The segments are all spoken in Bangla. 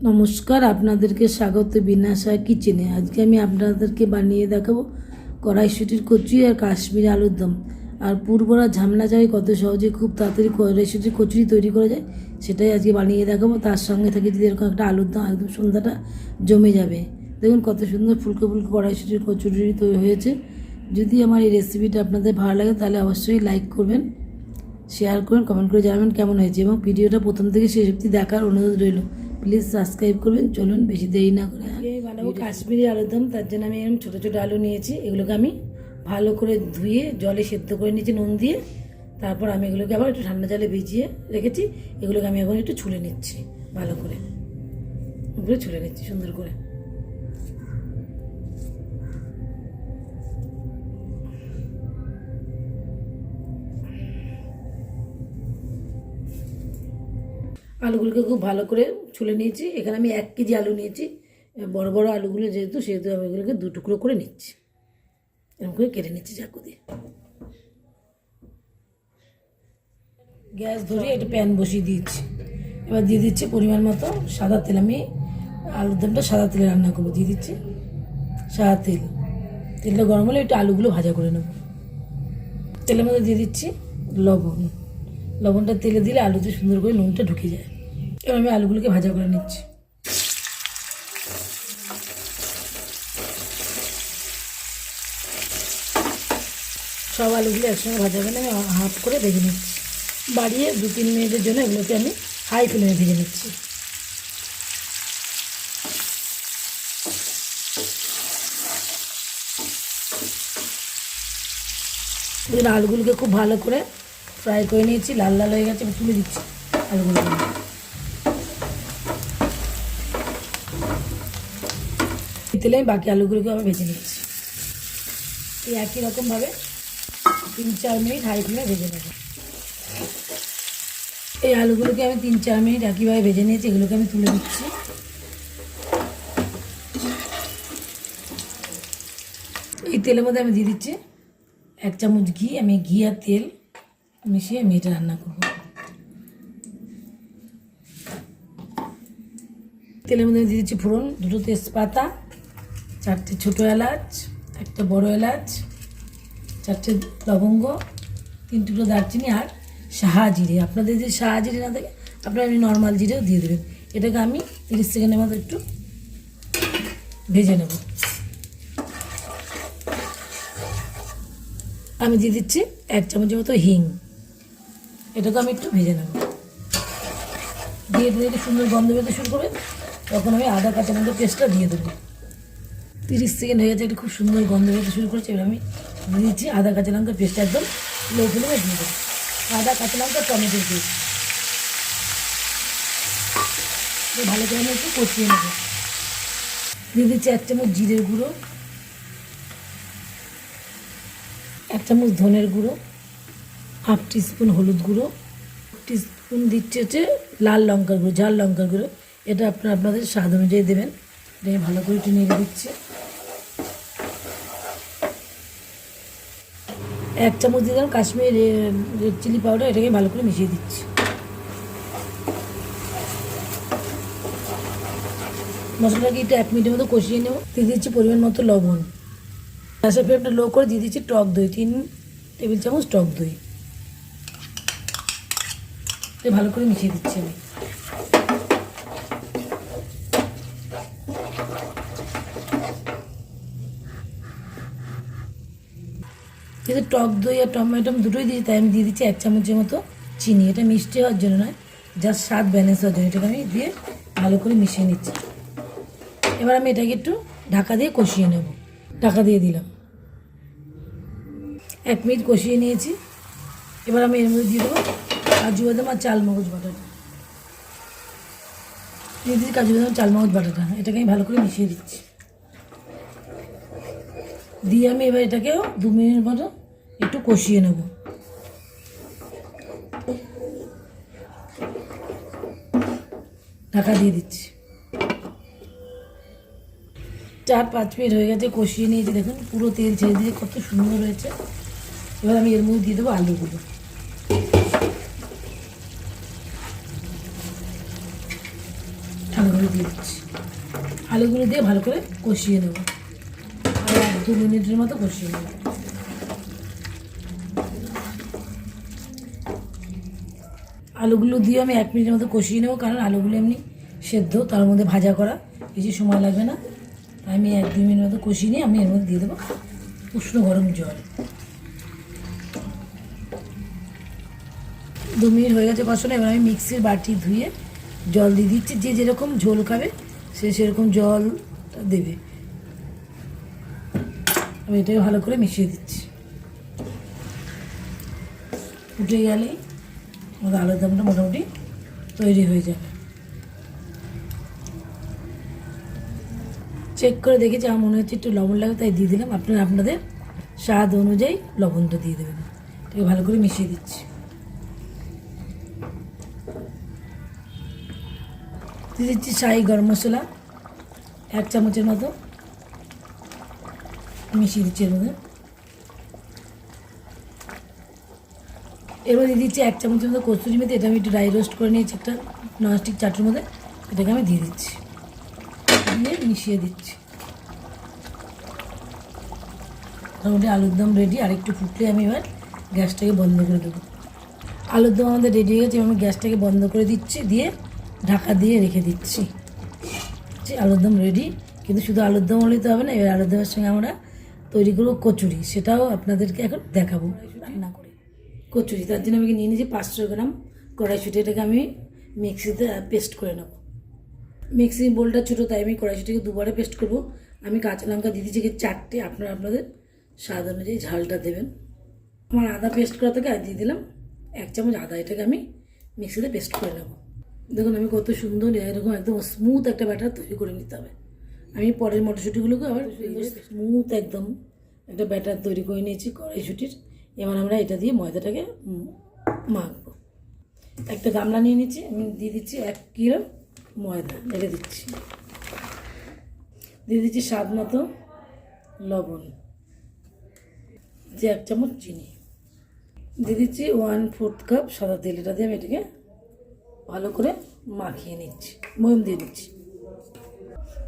নমস্কার, আপনাদেরকে স্বাগত বিনাশা কিচেনে। আজকে আমি আপনাদেরকে বানিয়ে দেখাবো কড়াইশুঁটির কচুরি আর কাশ্মীরি আলুর দম। আর পুরবরা ঝামেলা ছাড়াই কত সহজে খুব তাড়াতাড়ি কড়াইশুঁটির কচুরি তৈরি করা যায় সেটাই আজকে বানিয়ে দেখাবো। তার সঙ্গে থাকে যদি এরকম একটা আলুর দম, একদম সন্ধ্যাটা জমে যাবে। দেখুন কত সুন্দর ফুলকো ফুলকো কড়াইশুঁটির কচুরি তৈরি হয়েছে। যদি আমার এই রেসিপিটা আপনাদের ভালো লাগে তাহলে অবশ্যই লাইক করবেন, শেয়ার করুন, কমেন্ট করে জানাবেন কেমন হয়েছে, এবং ভিডিওটা প্রথম থেকে শেষ অবধি দেখার অনুরোধ রইল। প্লিজ সাবস্ক্রাইব করবেন। চলুন বেশি দেরি না করে আমি বানাবো কাশ্মীরি আলুর দম। তার জন্য আমি এরকম ছোটো ছোটো আলু নিয়েছি। এগুলোকে আমি ভালো করে ধুয়ে জলে সেদ্ধ করে নিয়েছি নুন দিয়ে। তারপর আমি এগুলোকে আবার একটু ঠান্ডা জলে ভিজিয়ে রেখেছি। এগুলোকে আমি এখন একটু ছুলে নিচ্ছি, ভালো করে এগুলো ছুলে নিচ্ছি সুন্দর করে। আলুগুলোকে খুব ভালো করে ছুলে নিয়েছি। এখানে আমি 1 কেজি আলু নিয়েছি। বড় বড় আলুগুলো সেহেতু আমি এগুলোকে 2 টুকরো করে নিচ্ছি। এরকম করে কেটে নিচ্ছি চাকু দিয়ে। গ্যাস ধরিয়ে একটা প্যান বসিয়ে দিয়েছি। এবার দিয়ে দিচ্ছি পরিমাণ মতো সাদা তেল। আমি আলুর দমটা সাদা তেলে রান্না করবো। দিয়ে দিচ্ছি সাদা তেল। তেলটা গরম হলে একটু আলুগুলো ভাজা করে নেব। তেলের মধ্যে দিয়ে দিচ্ছি লবণ। লবণটা তেলে দিলে আলুতে সুন্দর করে নুনটা ঢুকে যায়। এবার আমি আলুগুলোকে ভাজা করে নিচ্ছি। সব আলুগুলো একসঙ্গে ভাজা করে আমি হাফ করে ভেজে নিচ্ছি। বাড়িয়ে 2-3 মিনিটের জন্য এগুলোকে আমি হাই ফ্লেমে ভেজে নিচ্ছি। আলুগুলোকে খুব ভালো করে ফ্রাই করে নিয়েছি, লাল লাল হয়ে গেছে। তুলে দিচ্ছি আলুগুলো। তেলে আমি বাকি আলুগুলোকে আবার ভেজে নিচ্ছি। এই একই রকমভাবে 3-4 মিনিট হাই ফ্লেমে ভেজে নেব। এই আলুগুলোকে আমি 3-4 মিনিট একইভাবে ভেজে নিয়েছি। এগুলোকে আমি তুলে দিচ্ছি। এই তেলের মধ্যে আমি দিয়ে দিচ্ছি 1 চামচ ঘি। আমি ঘি আর তেল মিশিয়ে আমি এটা রান্না করব। তেলের মধ্যে দিয়ে দিচ্ছি ফোড়ন, 2টো তেজপাতা, 4টে ছোটো এলাচ, 1টা বড় এলাচ, 4টে লবঙ্গ, 3 টুকরো দারচিনি আর সাহা জিরে। আপনাদের যদি সাহা জিরে না থাকে আপনারা এমনি নর্মাল জিরেও দিয়ে দেবেন। এটাকে আমি 30 সেকেন্ডের মতো একটু ভেজে নেব। আমি দিয়ে দিচ্ছি 1 চামচের মতো হিং। এটাকে আমি একটু ভেজে নেব। দিয়ে একটু সুন্দর গন্ধ বেরোতে শুরু করবে, তখন আমি আদা কাঁচা লঙ্কার পেস্টটা দিয়ে দেবো। 30 সেকেন্ড হয়ে গেছে, একটা খুব সুন্দর গন্ধ বেরোতে শুরু করেছে। এবার আমি দিয়ে দিচ্ছি আদা কাঁচা লঙ্কার পেস্ট, একদম লো ফ্লেমে দিয়ে দেবো। আদা কাঁচা লঙ্কা টমেটোর পেস্ট ভালো করে আমি একটু কষিয়ে নেব। দিয়ে দিচ্ছি 1 চামচ জিরের গুঁড়ো, 1 চামচ ধনের গুঁড়ো, হাফ টিস্পুন হলুদ গুঁড়ো, টিস্পুন দিচ্ছি হচ্ছে লাল লঙ্কার গুঁড়ো, ঝাল লঙ্কার গুঁড়ো। এটা আপনাদের স্বাদ অনুযায়ী দেবেন। এটা ভালো করে একটু নেড়ে দিচ্ছি। 1 চামচ দিয়ে দিলাম কাশ্মীরি রেড চিলি পাউডার। এটাকে ভালো করে মিশিয়ে দিচ্ছি। মশলাটাকে একটু 1 মিনিটের মতো কষিয়ে নেব। দিয়ে দিচ্ছি পরিমাণ মতো লবণ। গ্যাসের ফ্লেমটা লো করে দিয়ে দিচ্ছি টক দই, 3 টেবিল চামচ টক দই। ভালো করে মিশিয়ে দিচ্ছি আমি। যেহেতু টক দই আর টমেটো দুটোই দিয়েছি, তাই আমি দিয়ে দিচ্ছি 1 চামচের মতো চিনি। এটা মিষ্টি হওয়ার জন্য নয়, জাস্ট স্বাদ ব্যালেন্স হওয়ার জন্য। এটাকে আমি দিয়ে ভালো করে মিশিয়ে নিচ্ছি। এবার আমি এটাকে একটু ঢাকা দিয়ে কষিয়ে নেব। ঢাকা দিয়ে দিলাম। 1 মিনিট কষিয়ে নিয়েছি। এবার আমি এর মধ্যে দিয়ে দেবো কাজু বাদাম আর চালমগজ বাটাটা। দিয়ে দিচ্ছি কাজু বাদাম চালমগজ বাটাটা। এটাকে আমি ভালো করে মিশিয়ে দিচ্ছি। দিয়ে আমি এবার এটাকেও 2 মিনিট মতো একটু কষিয়ে নেব। ঢাকা দিয়ে দিচ্ছি। 4-5 মিনিট হয়ে গেছে, কষিয়ে নিয়েছি। দেখুন পুরো তেল ছেড়ে দিয়ে কত সুন্দর হয়েছে। এবার আমি এর মধ্যে দিয়ে দেবো আলুগুলো। ঠান্ডা আলু দিয়ে দিচ্ছি। আলুগুলো দিয়ে ভালো করে কষিয়ে নেব, আর 1-2 মিনিটের মতো কষিয়ে নেব। আলুগুলো দিয়ে আমি 1 মিনিটের মতো কষিয়ে নেব, কারণ আলুগুলো এমনি সেদ্ধ, তার মধ্যে ভাজা করা, বেশি সময় লাগবে না। আমি 1-2 মিনিটের মতো কষিয়ে নিয়ে আমি এর মধ্যে দিয়ে দেবো উষ্ণ গরম জল। 2 মিনিট হয়ে গেছে কষানো। এবার আমি মিক্সির বাটি ধুয়ে জল দিয়ে দিচ্ছি। যে যেরকম ঝোল খাবে সে সেরকম জল দেবে। আমি এটাকে ভালো করে মিশিয়ে দিচ্ছি। ফুটে গেলে আমাদের আলুর দমটা মোটামুটি তৈরি হয়ে যাবে। চেক করে দেখেছি, আমার মনে হচ্ছে একটু লবণ লাগে, তাই দিয়ে দিলাম। আপনারা আপনাদের স্বাদ অনুযায়ী লবণটা দিয়ে দেবেন। এটাকে ভালো করে মিশিয়ে দিচ্ছি। দিয়ে দিচ্ছি শাহি গরম মশলা 1 চামচের মতো, মিশিয়ে দিচ্ছি এর মধ্যে। এবার দিয়ে দিচ্ছি 1 চামচের মতো কসুরি মেথি। এটা আমি একটু ড্রাই রোস্ট করে নিয়েছি একটা ননস্টিক চাটুর মধ্যে, এটাকে আমি দিয়ে দিচ্ছি, দিয়ে মিশিয়ে দিচ্ছি। মোটামুটি আলুর দম রেডি। আর একটু ফুটলে আমি এবার গ্যাসটাকে বন্ধ করে দেবো। আলুর দম আমাদের রেডি হয়ে গেছে। আমি গ্যাসটাকে বন্ধ করে দিচ্ছি, দিয়ে ঢাকা দিয়ে রেখে দিচ্ছি। আলুর দম রেডি। কিন্তু শুধু আলুর দম হলেই তো হবে না, এবার আলুর দমের সঙ্গে আমরা তৈরি করবো কচুরি, সেটাও আপনাদেরকে এখন দেখাবো রান্না করে। কচুরি, তার জন্য আমি নিয়ে নিয়েছি 500 গ্রাম কড়াইশুঁটি। এটাকে আমি মিক্সিতে পেস্ট করে নেব। মিক্সি বোলটা ছোটো, তাই আমি কড়াইশুঁটিকে 2বারে পেস্ট করব। আমি কাঁচা লঙ্কা দিয়ে দিচ্ছি 4টে। আপনারা আপনাদের স্বাদ অনুযায়ী ঝালটা দেবেন। আমার আদা পেস্ট করা থেকে আর দিয়ে দিলাম 1 চামচ আদা। এটাকে আমি মিক্সিতে পেস্ট করে নেব। দেখুন আমি কত সুন্দর এরকম একদম স্মুথ একটা ব্যাটার তৈরি করে নিতে হবে। আমি পরের মটরশুঁটিগুলোকে আবার স্মুথ একদম একটা ব্যাটার তৈরি করে নিয়েছি কড়াইশুঁটির। এবার আমরা এটা দিয়ে ময়দাটাকে মাখবো। একটা গামলা নিয়ে নিচ্ছি, আমি দিয়ে দিচ্ছি 1 কিলো ময়দা, রেখে দিচ্ছি। দিয়ে দিচ্ছি স্বাদ মতো লবণ, যে 1 চামচ চিনি, দিয়ে দিচ্ছি 1/4 কাপ সাদা তেল। এটা দিয়ে আমি এটাকে ভালো করে মাখিয়ে নিচ্ছি, ময়ম দিয়ে দিচ্ছি।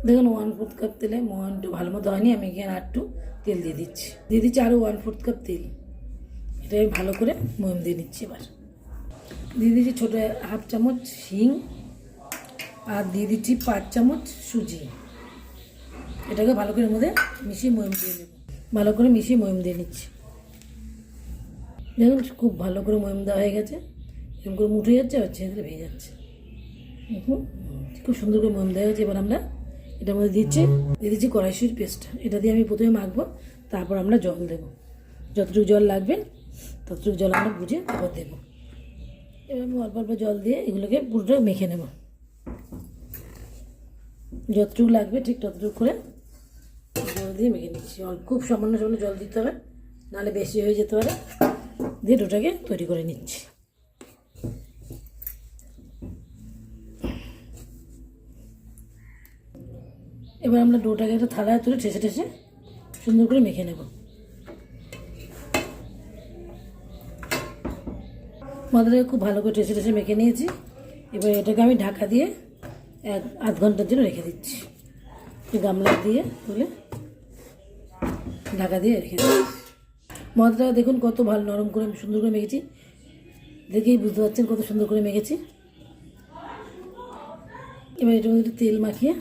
দেখুন 1/4 কাপ তেলে ময়মটা ভালো মতো হয়নি, আমি এখানে আর একটু তেল দিয়ে দিচ্ছি আরও 1/4 কাপ তেল। এটা আমি ভালো করে ময়ম দিয়ে নিচ্ছি। এবার দিয়ে দিচ্ছি ছোটো 1/2 চামচ হিং, আর দিয়ে দিচ্ছি 5 চামচ সুজি। এটাকে ভালো করে এর মধ্যে মিশিয়ে ময়ম দিয়ে নেব। ভালো করে মিশিয়ে ময়ম দিয়ে নিচ্ছি। দেখুন খুব ভালো করে ময়ম দেওয়া হয়ে গেছে। এরকম করে মুঠে যাচ্ছে আর ছেঁচড়ে ভেঙে যাচ্ছে। খুব সুন্দর করে ময়ম দেওয়া হয়েছে। এবার আমরা এটার মধ্যে দিয়ে দিচ্ছি কড়াইশুঁটির পেস্ট। এটা দিয়ে আমি প্রথমে মাখবো, তারপর আমরা জল দেবো। যতটুকু জল লাগবে ততটুকু জল আমরা বুঝে তারপর দেবো। এবার আমি অল্প অল্প জল দিয়ে এগুলোকে পুরোটা মেখে নেব। যতটুকু লাগবে ঠিক ততটুকু করে জল দিয়ে মেখে নিচ্ছি। খুব সামান্য সামান্য জল দিতে হবে, নাহলে বেশি হয়ে যেতে পারে। দিয়ে ডোটাকে তৈরি করে নিচ্ছি। এবার আমরা ডোটাকে একটা থালায় তুলে ঠেসে ঠেসে সুন্দর করে মেখে নেব। ময়দাটাকে খুব ভালো করে ঠেসে ঠেসে মেখে নিয়েছি। এবার এটাকে আমি ঢাকা দিয়ে 1/2 ঘন্টার জন্য রেখে দিচ্ছি। গামলা দিয়ে তুলে ঢাকা দিয়ে রেখে দিচ্ছি। ময়দাটা দেখুন কত ভালো নরম করে সুন্দর করে মেখেছি। দেখেই বুঝতে পারছেন কত সুন্দর করে মেখেছি। এবার এটার মধ্যে তেল মাখিয়ে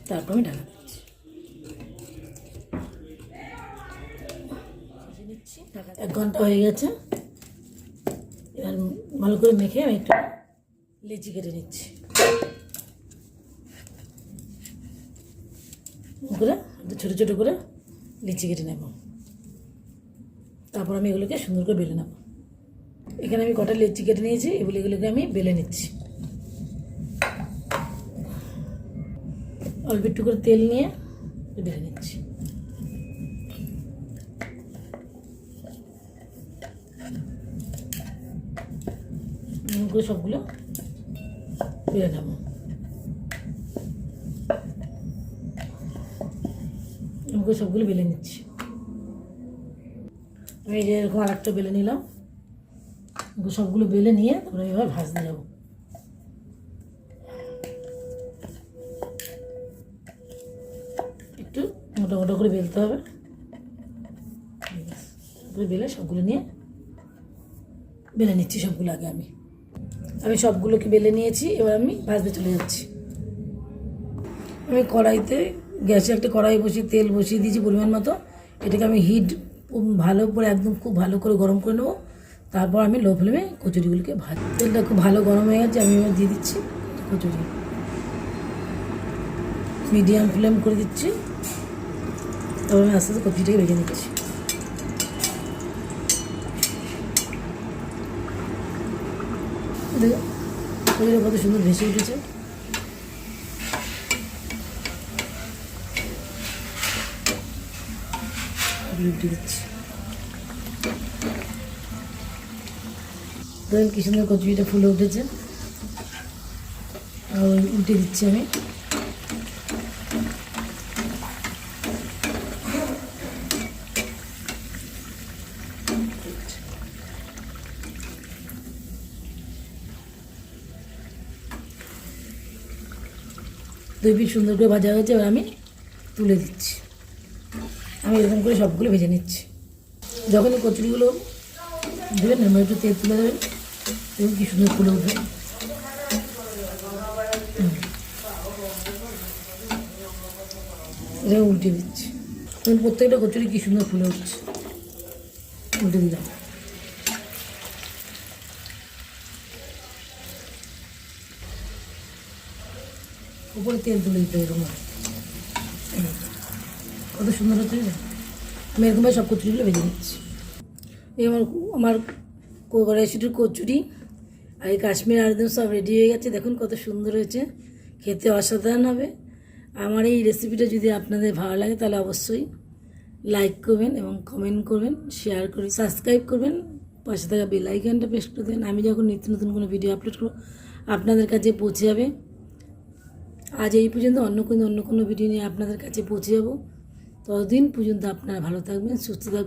তারপর আমি ঢাকা দিচ্ছি। 1 ঘন্টা হয়ে গেছে। এবার ভালো করে মেখে আমি একটু লেচি কেটে নিচ্ছি। করে ছোটো ছোটো করে লিচি কেটে নেব। তারপর আমি এগুলোকে সুন্দর করে বেলে নেব। এখানে আমি কটা লিচি কেটে নিয়েছি, এগুলোকে আমি বেলে নিচ্ছি। অল্প একটু করে তেল নিয়ে বেলে নিচ্ছি। করে সবগুলো বেলে নেব। আমাকে সবগুলো বেলে নিচ্ছি। আমি এই যে এরকম আর একটা বেলে নিলাম। সবগুলো বেলে নিয়ে তারপরে এবার ভাজতে যাবো। মোটা মোটা করে বেলতে হবে, বেলে সবগুলো নিয়ে বেলে নিচ্ছি। সবগুলো আগে আমি সবগুলোকে বেলে নিয়েছি। এবার আমি ভাজতে চলে যাচ্ছি। আমি কড়াইতে, গ্যাসে একটা কড়াই বসিয়ে তেল বসিয়ে দিয়েছি পরিমাণ মতো। এটাকে আমি হিট ভালো করে একদম খুব ভালো করে গরম করে নেবো। তারপর আমি লো ফ্লেমে কচুরিগুলোকে ভাজি। তেলটা খুব ভালো গরম হয়ে গেছে, আমি এবার দিয়ে দিচ্ছি কচুরি। মিডিয়াম ফ্লেম করে দিচ্ছি। তারপর আমি আস্তে আস্তে কচুরিটাকে ভেজে নিচ্ছি। দেখো কচুরিটা কত সুন্দর ভেসে উঠেছে। উল্টে দিচ্ছি। দেখুন কি সুন্দর কচুরিটা ফুলে উঠেছে। আর উল্টে দিচ্ছি আমি। দুই পিস সুন্দর করে ভাজা হয়েছে, এবার আমি তুলে দিচ্ছি। আমি এরকম করে সবগুলো ভেজে নিচ্ছি। যখনই কচুরিগুলো দেবেন না, একটু তেল তুলে দেবেন, এবং কি সুন্দর ফুলে উঠবে। এটা উল্টে দিচ্ছি। প্রত্যেকটা কচুরি কি সুন্দর ফুলে উঠছে। উল্টে দিলাম। উপরে তেল তুলে দিতে এরকম কত সুন্দর হচ্ছে। আমি এরকমভাবে সব কচুরিগুলো ভেজে নিচ্ছি। এই আমার কড়াইশুটির কচুরি আর এই কাশ্মীর আলুদম সব রেডি হয়ে গেছে। দেখুন কত সুন্দর হয়েছে, খেতে অসাধারণ হবে। আমার এই রেসিপিটা যদি আপনাদের ভালো লাগে তাহলে অবশ্যই লাইক করবেন এবং কমেন্ট করবেন, শেয়ার করে সাবস্ক্রাইব করবেন, পাশে থাকা বেল আইকনটা প্রেস করে দেবেন। আমি যখন নিত্য নতুন কোনো ভিডিও আপলোড করব আপনাদের কাছে পৌঁছে যাবে। আজ এই পর্যন্ত, অন্য কোনো ভিডিও নিয়ে আপনাদের কাছে পৌঁছে যাব। ততদিন পর্যন্ত আপনারা ভালো থাকবেন, সুস্থ থাকবেন।